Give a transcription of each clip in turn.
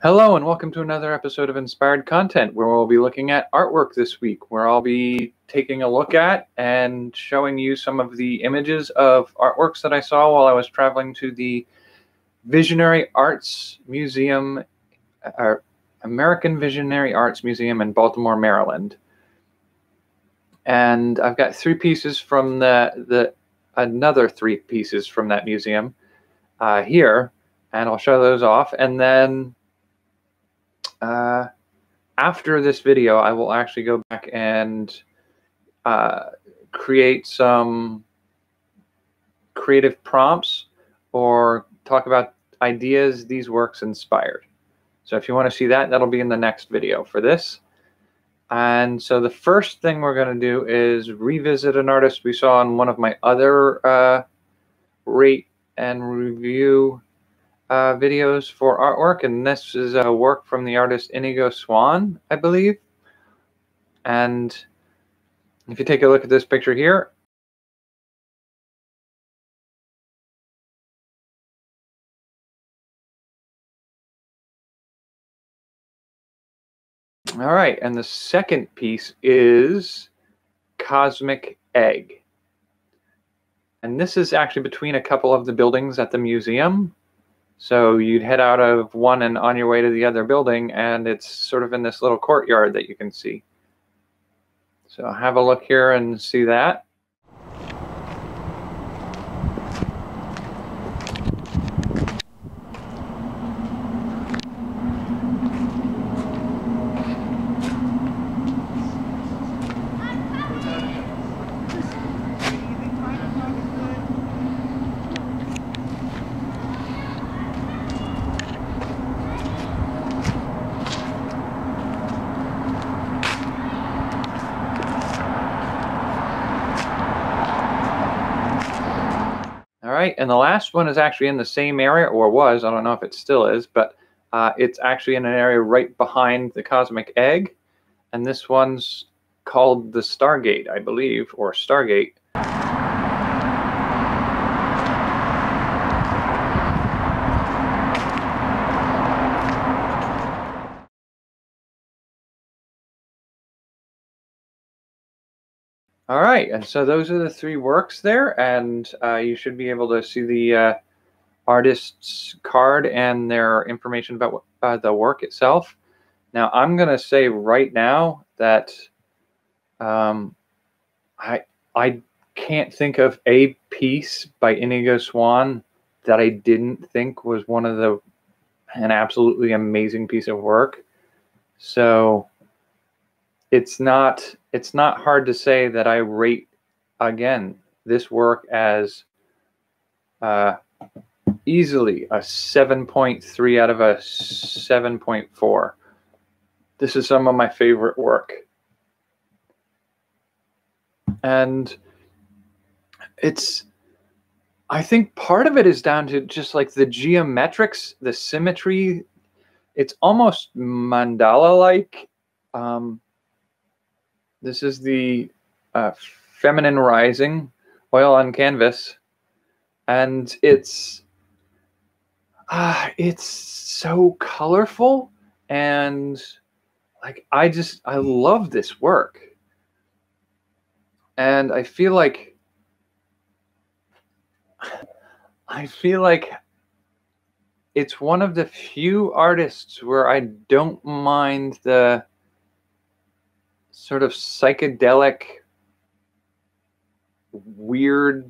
Hello and welcome to another episode of Inspired Content, where we'll be looking at artwork this week, where I'll be taking a look at and showing you some of the images of artworks that I saw while I was traveling to the Visionary Arts Museum, or American Visionary Arts Museum in Baltimore, Maryland. And I've got three pieces from another three pieces from that museum here, and I'll show those off, and then after this video, I will actually go back and create some creative prompts or talk about ideas these works inspired. So if you want to see that, that'll be in the next video for this. And so the first thing we're going to do is revisit an artist we saw in one of my other rate and review videos for artwork, and this is a work from the artist Ingo Swann, I believe. And if you take a look at this picture here, all right, and the second piece is Cosmic Egg. And this is actually between a couple of the buildings at the museum. So you'd head out of one and on your way to the other building, and it's sort of in this little courtyard that you can see. So have a look here and see that. All right, and the last one is actually in the same area, or was, I don't know if it still is, but it's actually in an area right behind the Cosmic Egg, and this one's called the Stargate, I believe, or Stargate. All right, and so those are the three works there, and you should be able to see the artist's card and their information about the work itself. Now, I'm going to say right now that I can't think of a piece by Ingo Swann that I didn't think was an absolutely amazing piece of work. So it's not hard to say that I rate, again, this work as easily a 7.3 out of a 7.4. This is some of my favorite work. And I think part of it is down to just like the geometrics, the symmetry. It's almost mandala-like. This is the Feminine Rising oil on canvas, and it's so colorful, and like I love this work, and I feel like it's one of the few artists where I don't mind the sort of psychedelic, weird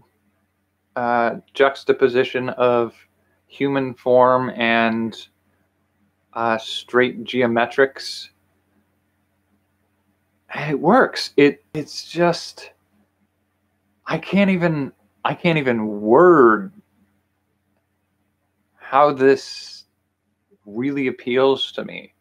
juxtaposition of human form and straight geometrics. And it works. It's just I can't even word how this really appeals to me.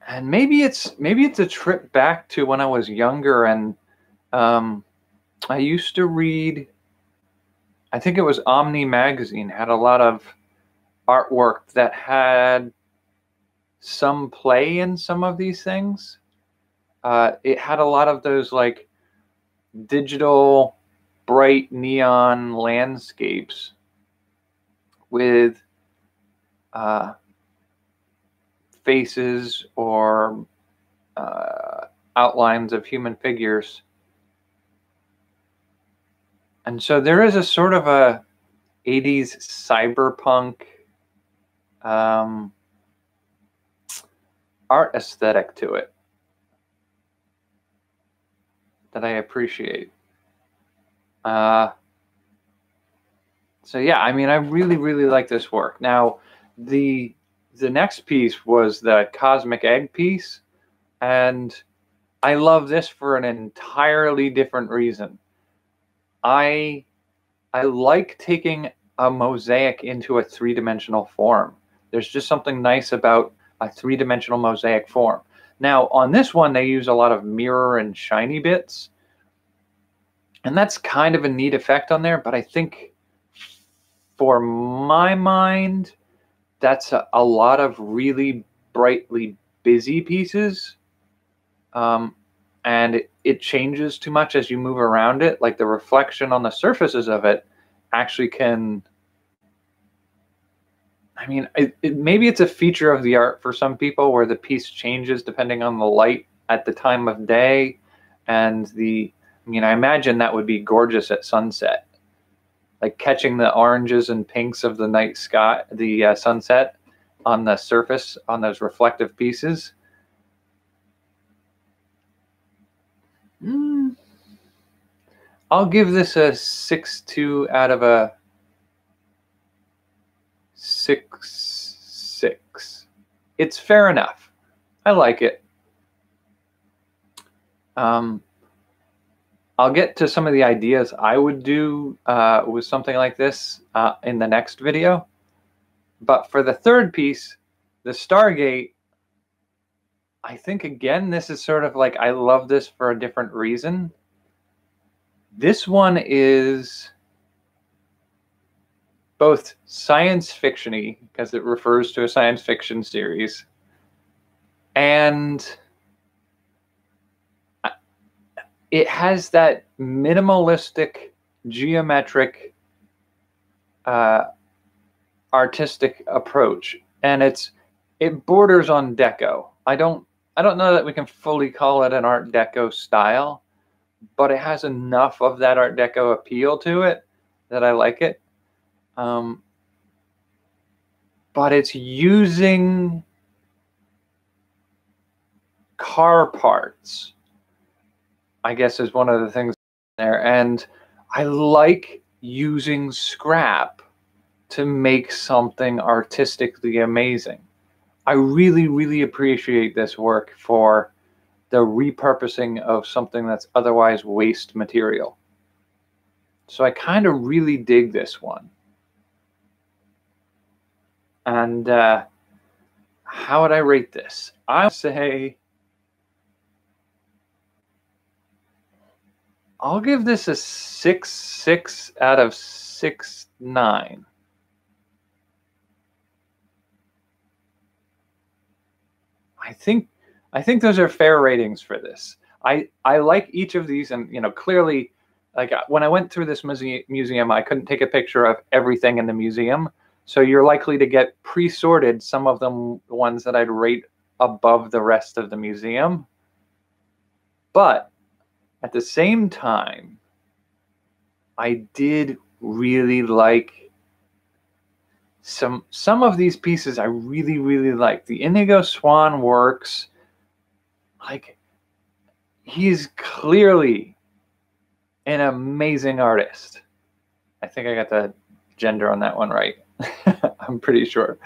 And maybe it's a trip back to when I was younger, and I used to read, I think it was Omni magazine had a lot of artwork that had some play in some of these things. It had a lot of those like digital bright neon landscapes with faces or outlines of human figures. And so there is a sort of a 80s cyberpunk art aesthetic to it that I appreciate. So yeah, I mean, I really, really like this work. Now, the next piece was the Cosmic Egg piece, and I love this for an entirely different reason. I like taking a mosaic into a three-dimensional form. There's just something nice about a three-dimensional mosaic form. Now, on this one, they use a lot of mirror and shiny bits, and that's kind of a neat effect on there, but I think for my mind, that's a lot of really brightly busy pieces. And it changes too much as you move around it. Like the reflection on the surfaces of it actually can, I mean, maybe it's a feature of the art for some people where the piece changes depending on the light at the time of day. And I mean, I imagine that would be gorgeous at sunset. Like catching the oranges and pinks of the night sky, the sunset on the surface on those reflective pieces. I'll give this a 6.2 out of a 6.6. It's fair enough. I like it. I'll get to some of the ideas I would do with something like this in the next video. But for the third piece, the Stargate, I think, again, this is sort of like, I love this for a different reason. This one is both science fiction-y, because it refers to a science fiction series, and it has that minimalistic, geometric, artistic approach, and it borders on deco. I don't know that we can fully call it an Art Deco style, but it has enough of that Art Deco appeal to it that I like it. But it's using car parts, I guess, is one of the things there. And I like using scrap to make something artistically amazing. I really, really appreciate this work for the repurposing of something that's otherwise waste material. So I kind of really dig this one. And how would I rate this? I'll say I'll give this a 6.6 out of 6.9. I think those are fair ratings for this. I like each of these, and clearly, like when I went through this museum, I couldn't take a picture of everything in the museum, so you're likely to get pre-sorted some of them, the ones that I'd rate above the rest of the museum. But at the same time, I did really like some of these pieces. I really, really like. The Ingo Swann works. Like, he's clearly an amazing artist. I think I got the gender on that one right. I'm pretty sure.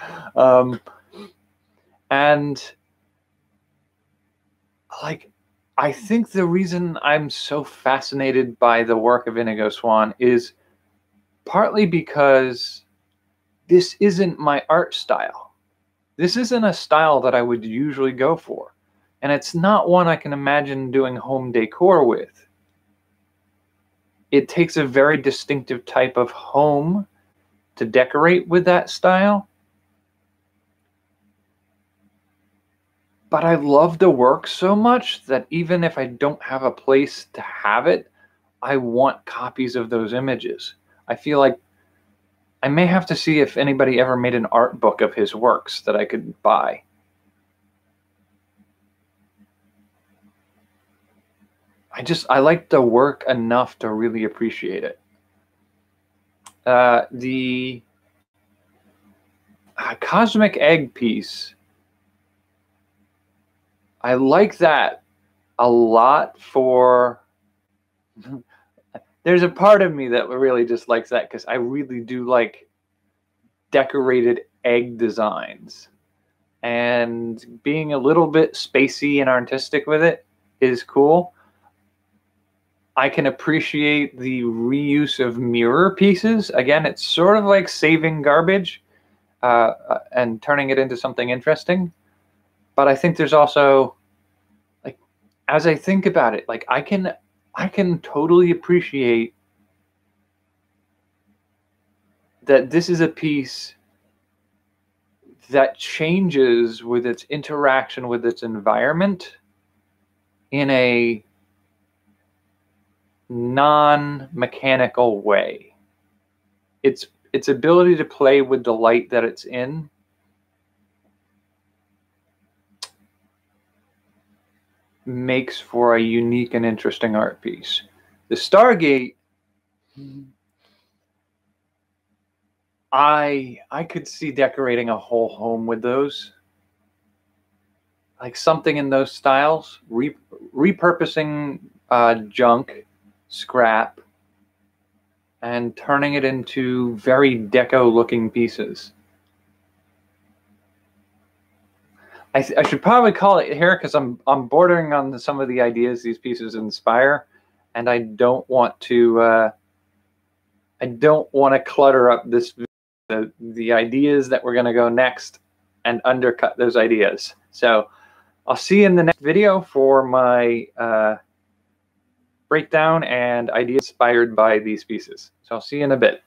And like, I think the reason I'm so fascinated by the work of Ingo Swann is partly because this isn't my art style. This isn't a style that I would usually go for. And it's not one I can imagine doing home decor with. It takes a very distinctive type of home to decorate with that style. But I love the work so much that even if I don't have a place to have it, I want copies of those images. I feel like I may have to see if anybody ever made an art book of his works that I could buy. I like the work enough to really appreciate it. The Cosmic Egg piece, I like that a lot for... There's a part of me that really just likes that because I really do like decorated egg designs. And being a little bit spacey and artistic with it is cool. I can appreciate the reuse of mirror pieces. Again, it's sort of like saving garbage and turning it into something interesting. But I think there's also, like, as I think about it, like I can totally appreciate that this is a piece that changes with its interaction with its environment in a non-mechanical way. Its ability to play with the light that it's in makes for a unique and interesting art piece. The Stargate, I could see decorating a whole home with those. Like something in those styles, repurposing junk, scrap, and turning it into very deco-looking pieces. I should probably call it here because I'm bordering on some of the ideas these pieces inspire, and I don't want to clutter up this the ideas that we're going to go next and undercut those ideas. So I'll see you in the next video for my breakdown and ideas inspired by these pieces. So I'll see you in a bit.